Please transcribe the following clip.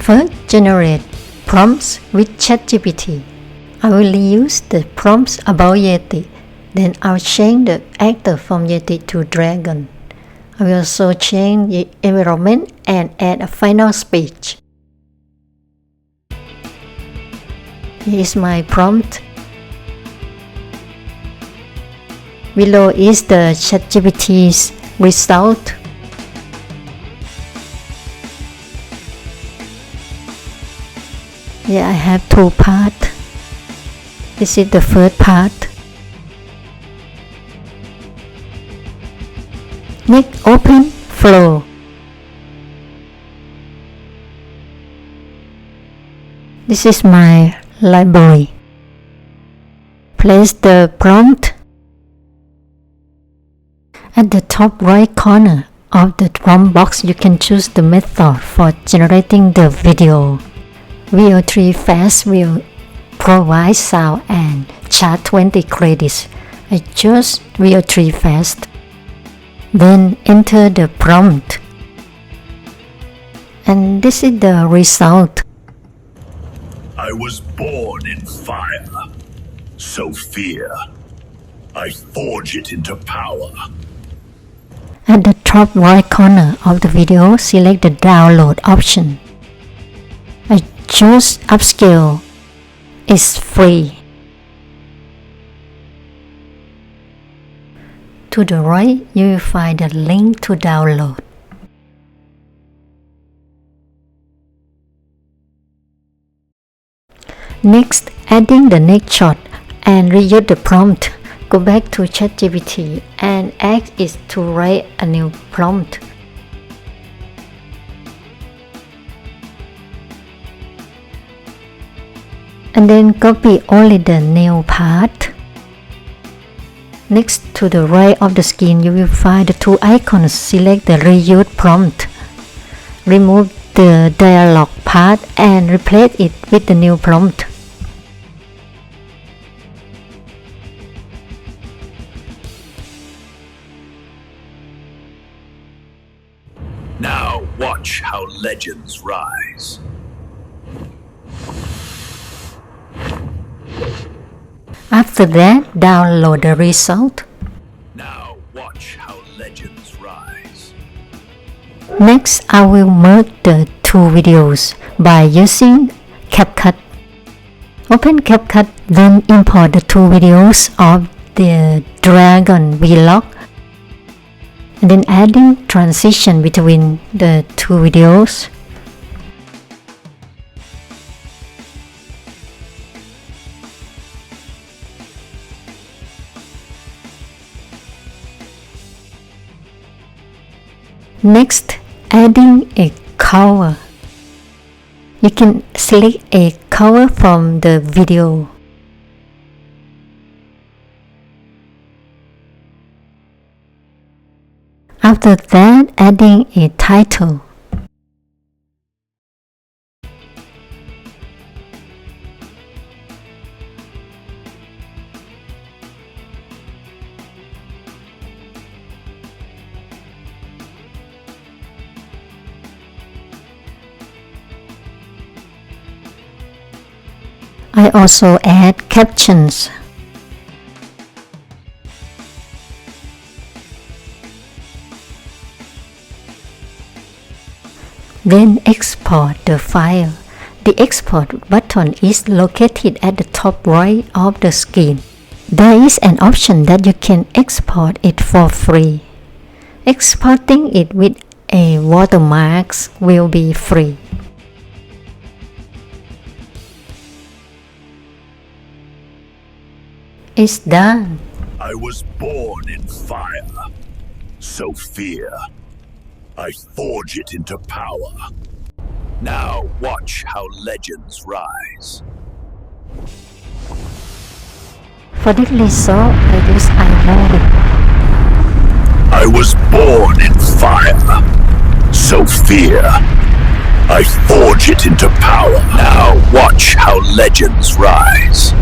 First, generate prompts with ChatGPT. I will use the prompts about Yeti. Then I'll change the actor from Yeti to dragon. I will also change the environment and add a final speech. Here is my prompt. Below is the ChatGPT's result. Here I have two parts. This is the first part. Next, open Flow. This is my library. Place the prompt at the top right corner of the prompt box. You can choose the method for generating the video. VO3 Fast will provide sound and charge 20 credits. I choose VO3 Fast. Then enter the prompt. And this is the result. I was born in fire, so fear. I forge it into power. At the top right corner of the video, select the download option. I choose Upscale. It's free. To the right, you will find the link to download. Next, adding the next shot and reuse the prompt. Go back to ChatGPT and ask it to write a new prompt. And then copy only the new part. Next, to the right of the screen, you will find the two icons. Select the reuse prompt. Remove the dialog part and replace it with the new prompt. Now watch how legends rise. After that, download the result. Now watch how legends rise. Next, I will merge the two videos by using CapCut. Open CapCut, then import the two videos of the Dragon Vlog, and then adding transition between the two videos. Next, adding a cover. You can select a cover from the video. After that, adding a title. I also add captions. Then export the file. The export button is located at the top right of the screen. There is an option that you can export it for free. Exporting it with a watermark will be free. It's done. I was born in fire, so fear. I forge it into power. Now watch how legends rise. For this result, I use iMovie. I was born in fire, so fear. I forge it into power. Now watch how legends rise.